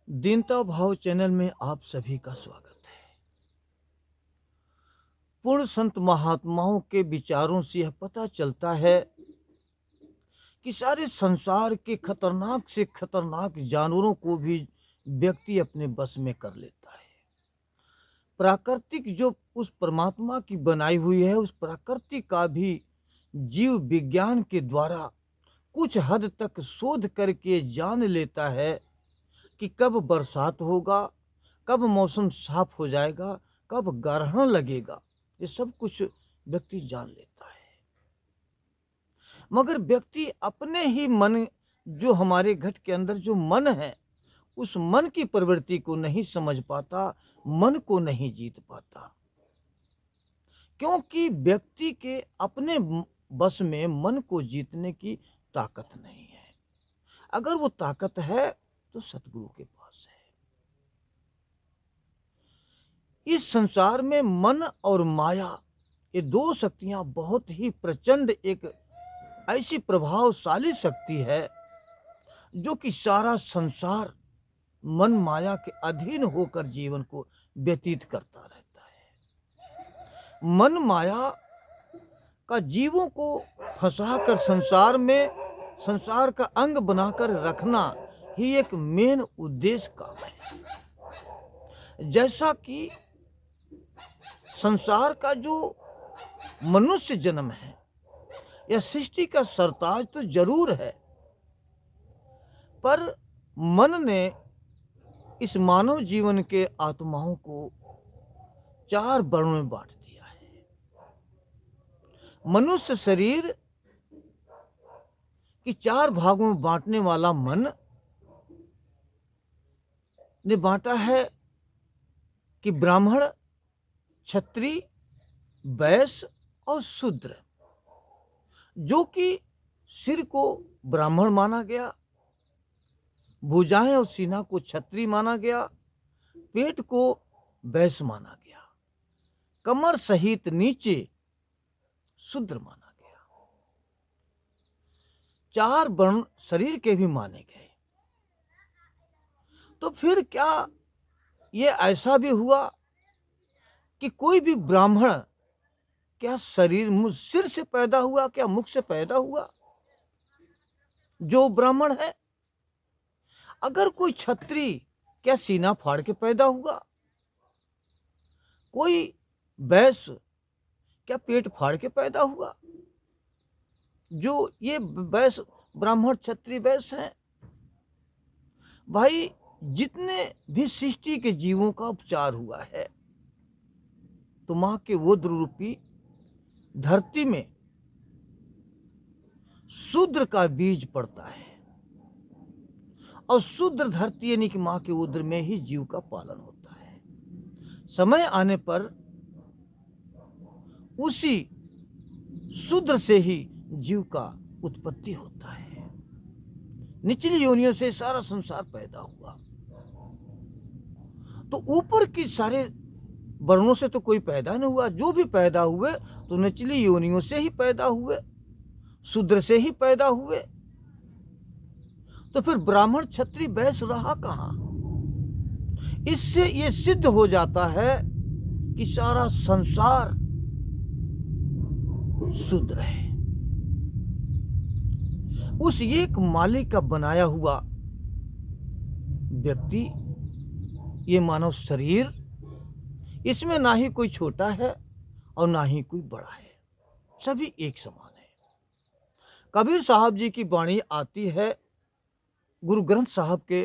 दीनता भाव चैनल में आप सभी का स्वागत है। पूर्ण संत महात्माओं के विचारों से यह पता चलता है कि सारे संसार के खतरनाक से खतरनाक जानवरों को भी व्यक्ति अपने बस में कर लेता है। प्राकृतिक जो उस परमात्मा की बनाई हुई है, उस प्रकृति का भी जीव विज्ञान के द्वारा कुछ हद तक शोध करके जान लेता है कि कब बरसात होगा, कब मौसम साफ हो जाएगा, कब ग्रहण लगेगा। ये सब कुछ व्यक्ति जान लेता है। मगर व्यक्ति अपने ही मन, जो हमारे घट के अंदर जो मन है, उस मन की प्रवृत्ति को नहीं समझ पाता, मन को नहीं जीत पाता, क्योंकि व्यक्ति के अपने बस में मन को जीतने की ताकत नहीं है। अगर वो ताकत है तो सतगुरु के पास है। इस संसार में मन और माया, ये दो शक्तियां बहुत ही प्रचंड, एक ऐसी प्रभावशाली शक्ति है जो कि सारा संसार मन माया के अधीन होकर जीवन को व्यतीत करता रहता है। मन माया का जीवों को फंसाकर संसार में, संसार का अंग बनाकर रखना ही एक मेन उद्देश्य काम है। जैसा कि संसार का जो मनुष्य जन्म है, यह सृष्टि का सरताज तो जरूर है, पर मन ने इस मानव जीवन के आत्माओं को चार वर्णों में बांट दिया है। मनुष्य शरीर की चार भागों में बांटने वाला मन ने बांटा है कि ब्राह्मण, क्षत्रिय, वैश्य और शूद्र। जो कि सिर को ब्राह्मण माना गया, भुजाएं और सीना को क्षत्रिय माना गया, पेट को वैश्य माना गया, कमर सहित नीचे शूद्र माना गया। चार वर्ण शरीर के भी माने गए। तो फिर क्या ये ऐसा भी हुआ कि कोई भी ब्राह्मण क्या सिर से पैदा हुआ, क्या मुख से पैदा हुआ जो ब्राह्मण है? अगर कोई क्षत्रिय, क्या सीना फाड़ के पैदा हुआ? कोई वैश्य, क्या पेट फाड़ के पैदा हुआ? जो ये वैश्य, ब्राह्मण, क्षत्रिय, वैश्य हैं, भाई जितने भी सृष्टि के जीवों का उपचार हुआ है, तो मां के वोद्र रूपी धरती में शूद्र का बीज पड़ता है, और शूद्र धरती यानी कि मां के उदर में ही जीव का पालन होता है। समय आने पर उसी शूद्र से ही जीव का उत्पत्ति होता है। निचली योनियों से सारा संसार पैदा हुआ, तो ऊपर की सारे वर्णों से तो कोई पैदा नहीं हुआ। जो भी पैदा हुए तो निचली योनियों से ही पैदा हुए, शूद्र से ही पैदा हुए। तो फिर ब्राह्मण, क्षत्रिय, वैश्य रहा कहां? इससे यह सिद्ध हो जाता है कि सारा संसार शूद्र है। उस एक मालिक का बनाया हुआ व्यक्ति, ये मानव शरीर, इसमें ना ही कोई छोटा है और ना ही कोई बड़ा है, सभी एक समान है। कबीर साहब जी की वाणी आती है, गुरु ग्रंथ साहब के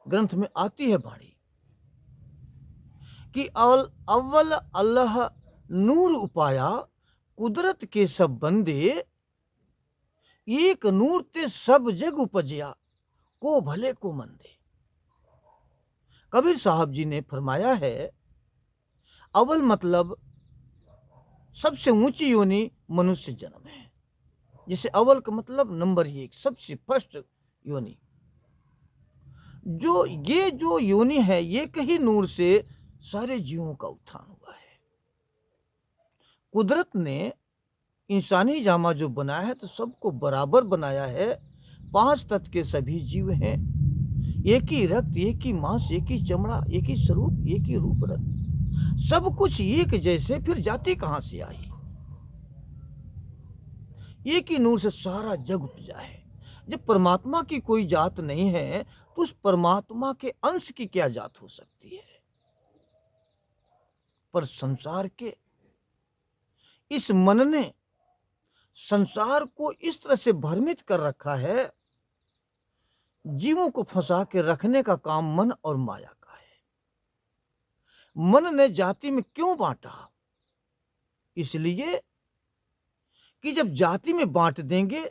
ग्रंथ में आती है वाणी कि अव्वल अल्लाह नूर उपाया, कुदरत के सब बंदे, एक नूर ते सब जग उपजया, को भले को मंदे। कबीर साहब जी ने फरमाया है, अव्वल मतलब सबसे ऊंची योनि मनुष्य जन्म है। जैसे अव्वल का मतलब नंबर एक, सबसे फर्स्ट योनि। ये जो योनि है, ये कहीं नूर से सारे जीवों का उत्थान हुआ है। कुदरत ने इंसानी जामा जो बनाया है, तो सबको बराबर बनाया है। 5 तत्व के सभी जीव हैं, एक ही रक्त, एक ही मांस, एक ही चमड़ा, एक ही स्वरूप, एक ही रूप रंग, सब कुछ एक जैसे, फिर जाति कहाँ से आई? एक ही नूर से सारा जग उपजा है। जब परमात्मा की कोई जात नहीं है, तो उस परमात्मा के अंश की क्या जात हो सकती है? पर संसार के इस मन ने संसार को इस तरह से भ्रमित कर रखा है, जीवों को फंसा के रखने का काम मन और माया का है। मन ने जाति में क्यों बांटा? इसलिए कि जब जाति में बांट देंगे,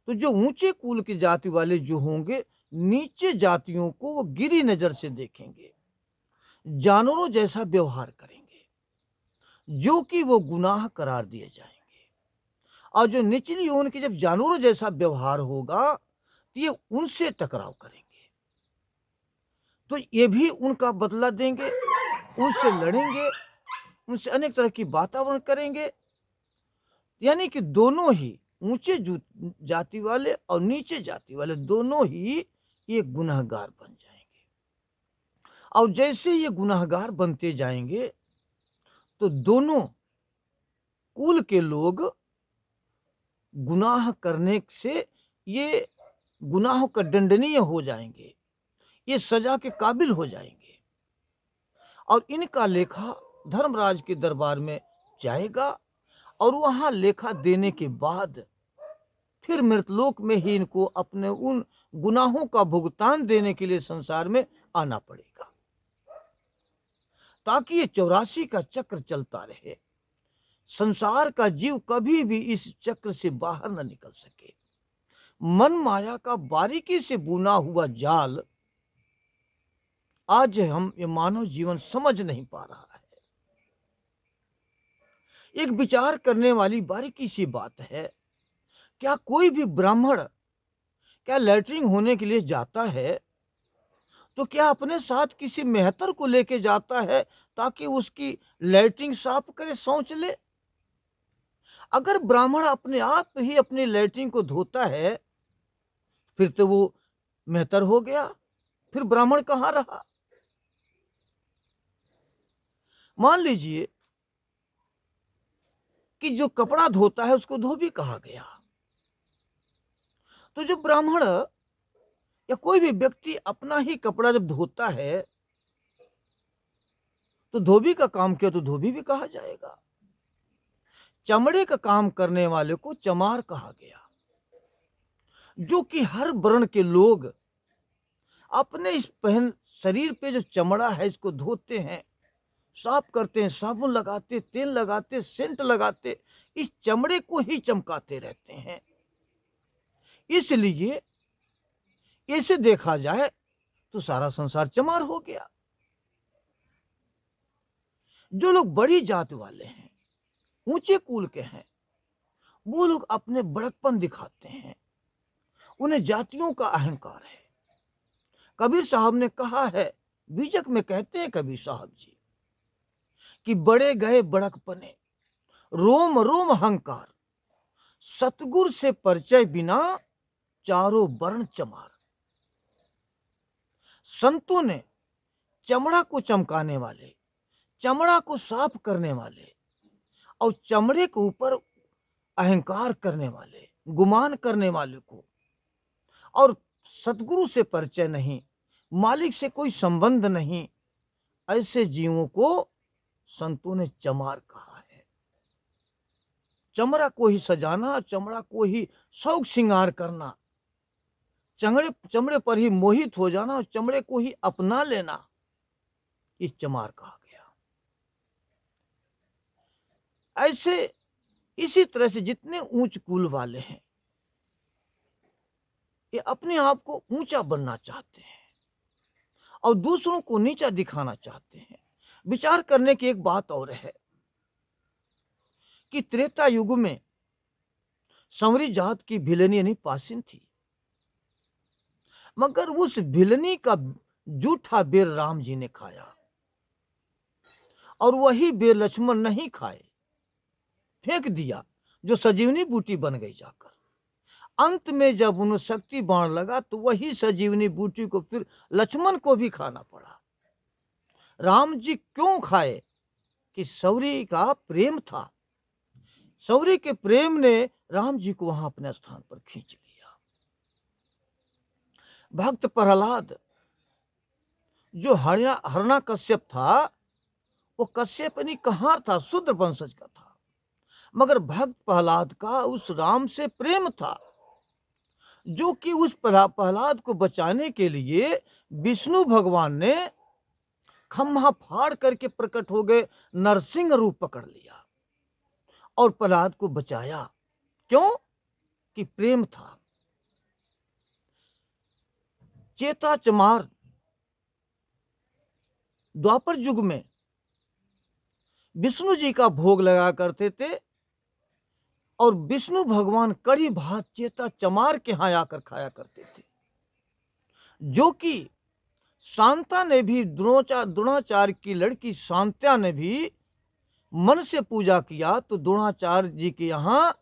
तो जो ऊंचे कुल की जाति वाले जो होंगे, नीचे जातियों को वो गिरी नजर से देखेंगे, जानवरों जैसा व्यवहार करेंगे, जो कि वो गुनाह करार दिए जाएंगे। और जो निचली उनकी जब जानवरों जैसा व्यवहार होगा, तो ये उनसे टकराव करेंगे, तो ये भी उनका बदला देंगे, उनसे लड़ेंगे, उनसे अनेक तरह की वातावरण करेंगे। यानी कि दोनों ही ऊंचे जाति वाले और नीचे जाति वाले दोनों ही ये गुनहगार बन जाएंगे। और जैसे ये गुनहगार बनते जाएंगे, तो दोनों कुल के लोग गुनाह करने से ये गुनाह का दंडनीय हो जाएंगे, ये सजा के काबिल हो जाएंगे, और इनका लेखा धर्मराज के दरबार में जाएगा, और वहां लेखा देने के बाद फिर मृतलोक में ही इनको अपने उन गुनाहों का भुगतान देने के लिए संसार में आना पड़ेगा, ताकि ये 84 का चक्र चलता रहे। संसार का जीव कभी भी इस चक्र से बाहर न निकल सके। मन माया का बारीकी से बुना हुआ जाल आज हम ये मानव जीवन समझ नहीं पा रहा है। एक विचार करने वाली बारीकी सी बात है, क्या कोई भी ब्राह्मण क्या लैट्रिन होने के लिए जाता है, तो क्या अपने साथ किसी मेहतर को लेके जाता है ताकि उसकी लैट्रिन साफ करे, शौच ले? अगर ब्राह्मण अपने आप ही अपनी लैट्रिन को धोता है, फिर तो वो मेहतर हो गया, फिर ब्राह्मण कहाँ रहा? मान लीजिए कि जो कपड़ा धोता है उसको धोबी कहा गया, तो जो ब्राह्मण या कोई भी व्यक्ति अपना ही कपड़ा जब धोता है, तो धोबी का काम किया तो धोबी भी कहा जाएगा। चमड़े का काम करने वाले को चमार कहा गया, जो कि हर वर्ण के लोग अपने इस पहन शरीर पे जो चमड़ा है इसको धोते हैं, साफ करते हैं, साबुन लगाते, तेल लगाते, सेंट लगाते, इस चमड़े को ही चमकाते रहते हैं। इसलिए इसे देखा जाए तो सारा संसार चमार हो गया। जो लोग बड़ी जात वाले हैं, ऊंचे कुल के हैं, वो लोग अपने बड़कपन दिखाते हैं, उन्हें जातियों का अहंकार है। कबीर साहब ने कहा है, बीजक में कहते हैं कबीर साहब जी, कि बड़े गए बड़कपने, रोम रोम अहंकार, सतगुर से परिचय बिना चारों वर्ण चमार। संतों ने चमड़ा को चमकाने वाले, चमड़ा को साफ करने वाले और चमड़े के ऊपर अहंकार करने वाले, गुमान करने वाले को, और सतगुरु से परिचय नहीं, मालिक से कोई संबंध नहीं, ऐसे जीवों को संतों ने चमार कहा है। चमड़ा को ही सजाना, चमड़ा को ही शौक श्रृंगार करना, चमड़े पर ही मोहित हो जाना और चमड़े को ही अपना लेना, इस चमार कहा गया। ऐसे इसी तरह से जितने ऊंच कुल वाले हैं, ये अपने आप को ऊंचा बनना चाहते हैं और दूसरों को नीचा दिखाना चाहते हैं। विचार करने की एक बात और है कि त्रेता युग में संवरी जात की भिलनी यानी पासिन थी, मगर उस भिलनी का जूठा बेर राम जी ने खाया और वही बेर लक्ष्मण नहीं खाए, फेंक दिया, जो सजीवनी बूटी बन गई जाकर। अंत में जब उन्हें शक्ति बाण लगा तो वही संजीवनी बूटी को फिर लक्ष्मण को भी खाना पड़ा। राम जी क्यों खाए? कि शौर्य का प्रेम था। शौर्य के प्रेम ने राम जी को वहां अपने स्थान पर खींच लिया। भक्त प्रहलाद जो हरणाकश्यप था, वो कश्यपनी कहार था, शूद्र वंशज का था, मगर भक्त प्रहलाद का उस राम से प्रेम था, जो कि उस प्रहलाद को बचाने के लिए विष्णु भगवान ने खम्हा फाड़ करके प्रकट हो गए, नरसिंह रूप पकड़ लिया और प्रहलाद को बचाया। क्यों? कि प्रेम था। चेता चमार द्वापर युग में विष्णु जी का भोग लगा करते थे और विष्णु भगवान कड़ी भात चेता चमार के यहां आकर खाया करते थे, जो कि शांता ने भी, द्रोणाचार्य की लड़की शांता ने भी मन से पूजा किया तो द्रोणाचार्य जी के यहाँ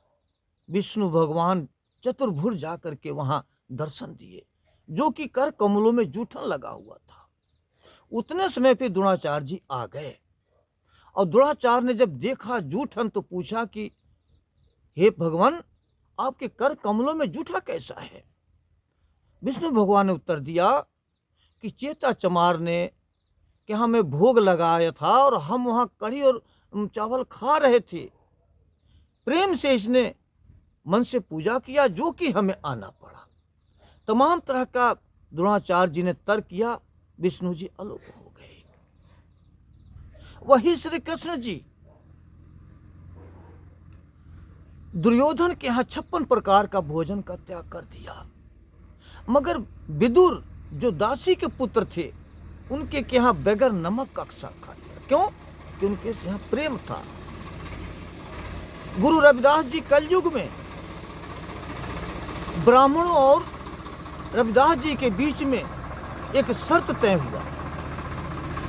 विष्णु भगवान चतुर्भुज जाकर के वहां दर्शन दिए, जो कि कर कमलों में जूठन लगा हुआ था। उतने समय पे द्रोणाचार्य जी आ गए और द्रोणाचार्य ने जब देखा जूठन तो पूछा कि हे भगवान, आपके कर कमलों में जूठा कैसा है? विष्णु भगवान ने उत्तर दिया कि चेता चमार ने कि हमें भोग लगाया था और हम वहां कढ़ी और चावल खा रहे थे, प्रेम से इसने मन से पूजा किया, जो कि हमें आना पड़ा। तमाम तरह का द्रोणाचार्य जी ने तर्क किया, विष्णु जी अलोप हो गए। वही श्री कृष्ण जी दुर्योधन के यहां 56 प्रकार का भोजन का त्याग कर दिया, मगर विदुर जो दासी के पुत्र थे उनके यहां बगैर नमक का खा लिया। क्यों? कि उनके यहां प्रेम था। गुरु रविदास जी कलयुग में ब्राह्मणों और रविदास जी के बीच में एक शर्त तय हुआ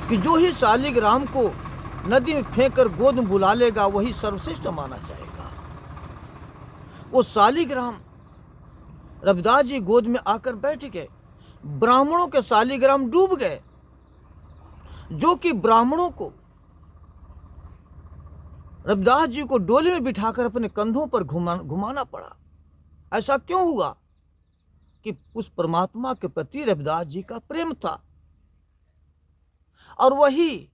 कि जो ही शालिग्राम को नदी में फेंक कर गोद में बुला लेगा वही सर्वश्रेष्ठ माना जाएगा। वो शालिग्राम रविदास जी गोद में आकर बैठ गए, ब्राह्मणों के शालिग्राम डूब गए, जो कि ब्राह्मणों को रविदास जी को डोली में बिठाकर अपने कंधों पर घुमाना पड़ा। ऐसा क्यों हुआ? कि उस परमात्मा के प्रति रविदास जी का प्रेम था। और वही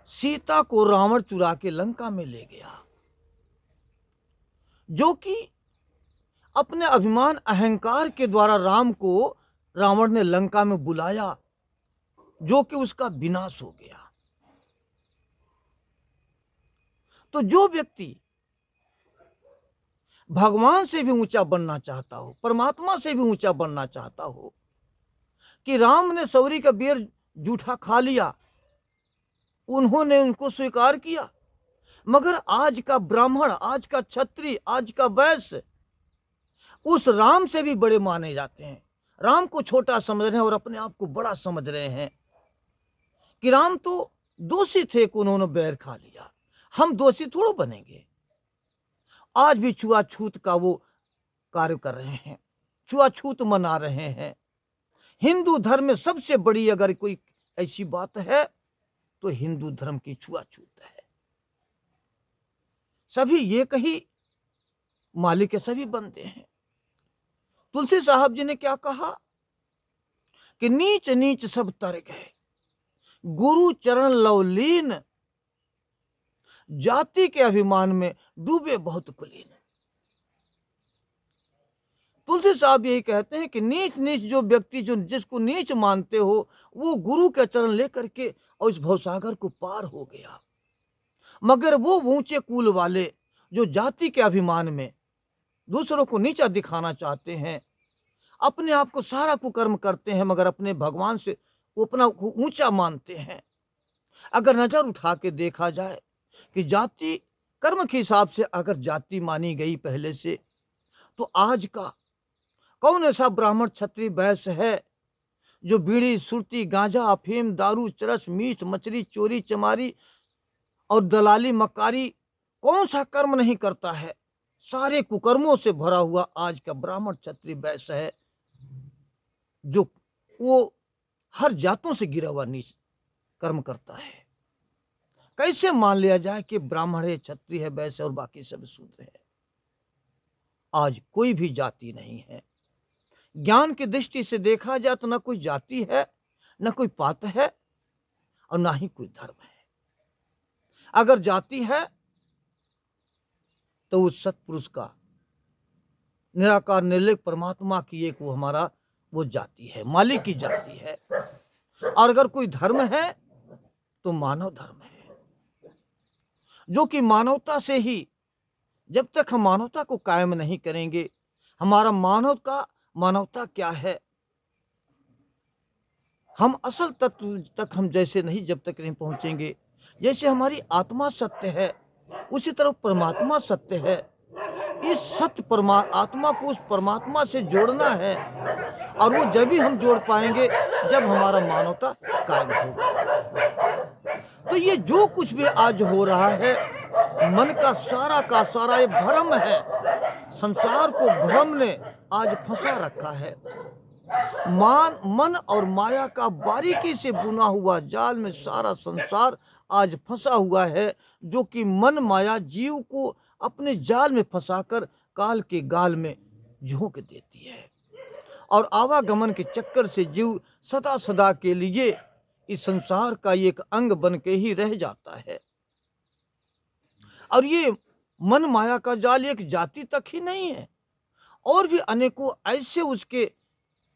सीता को रावण चुरा के लंका में ले गया, जो कि अपने अभिमान अहंकार के द्वारा राम को रावण ने लंका में बुलाया, जो कि उसका विनाश हो गया। तो जो व्यक्ति भगवान से भी ऊंचा बनना चाहता हो, परमात्मा से भी ऊंचा बनना चाहता हो, कि राम ने सौरी का बेर जूठा खा लिया, उन्होंने उनको स्वीकार किया, मगर आज का ब्राह्मण, आज का क्षत्रिय, आज का वैश्य उस राम से भी बड़े माने जाते हैं। राम को छोटा समझ रहे हैं और अपने आप को बड़ा समझ रहे हैं कि राम तो दोषी थे कि उन्होंने बैर खा लिया, हम दोषी थोड़ा बनेंगे। आज भी छुआछूत का वो कार्य कर रहे हैं, छुआछूत मना रहे हैं। हिंदू धर्म में सबसे बड़ी अगर कोई ऐसी बात है तो हिंदू धर्म की छुआछूत है। सभी ये कही मालिक के सभी बनते हैं। तुलसी साहब जी ने क्या कहा कि नीच नीच सब तर गए, गुरु चरण लवलीन, जाति के अभिमान में डूबे बहुत कुलीन। तुलसी साहब यही कहते हैं कि नीच नीच जो व्यक्ति, जो जिसको नीच मानते हो, वो गुरु के चरण लेकर के और इस भवसागर को पार हो गया। मगर वो ऊंचे कुल वाले जो जाति के अभिमान में दूसरों को नीचा दिखाना चाहते हैं, अपने आप को सारा कुकर्म करते हैं, मगर अपने भगवान से अपना ऊंचा मानते हैं। अगर नजर उठा के देखा जाए कि जाति कर्म के हिसाब से अगर जाति मानी गई पहले से, तो आज का कौन ऐसा ब्राह्मण क्षत्रिय वैश्य है जो बीड़ी, सुरती, गांजा, अफीम, दारू, चरस, मीट, मछली, चोरी चमारी और दलाली, मक्कारी कौन सा कर्म नहीं करता है? सारे कुकर्मों से भरा हुआ आज का ब्राह्मण क्षत्रिय वैश्य है, जो वो हर जातों से गिरा हुआ नीच कर्म करता है। कैसे मान लिया जाए कि ब्राह्मण है, क्षत्रिय है, वैश्य और बाकी सब शूद्र है? आज कोई भी जाति नहीं है। ज्ञान की दृष्टि से देखा जाए तो ना कोई जाति है, ना कोई पात है, और ना ही कोई धर्म है। अगर जाति है तो उस सत्पुरुष का, निराकार निर्लेप परमात्मा की एक वो हमारा वो जाति है, मालिक की जाति है। और अगर कोई धर्म है तो मानव धर्म है, जो कि मानवता से ही, जब तक हम मानवता को कायम नहीं करेंगे, हमारा मानवता क्या है, हम असल तत्व तक हम जैसे नहीं, जब तक नहीं पहुंचेंगे। जैसे हमारी आत्मा सत्य है, उसी तरह परमात्मा सत्य है। इस सत्य आत्मा को उस परमात्मा से जोड़ना है, और वो जब भी हम जोड़ पाएंगे जब हमारा मानवता कायम होगा। तो ये जो कुछ भी आज हो रहा है, मन का सारा ये भ्रम है। संसार को भ्रम ने आज फंसा रखा है। मन और माया का बारीकी से बुना हुआ जाल में सारा संसार आज फंसा हुआ है, जो कि मन माया जीव को अपने जाल में फंसाकर काल के गाल में झोंक देती है, और आवागमन के चक्कर से जीव सदा सदा के लिए इस संसार का एक अंग बन के ही रह जाता है। और ये मन माया का जाल एक जाति तक ही नहीं है, और भी अनेकों ऐसे उसके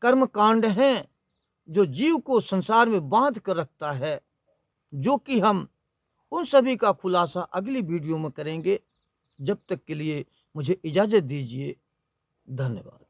कर्म कांड हैं जो जीव को संसार में बांध कर रखता है, जो कि हम उन सभी का खुलासा अगली वीडियो में करेंगे। जब तक के लिए मुझे इजाजत दीजिए। धन्यवाद।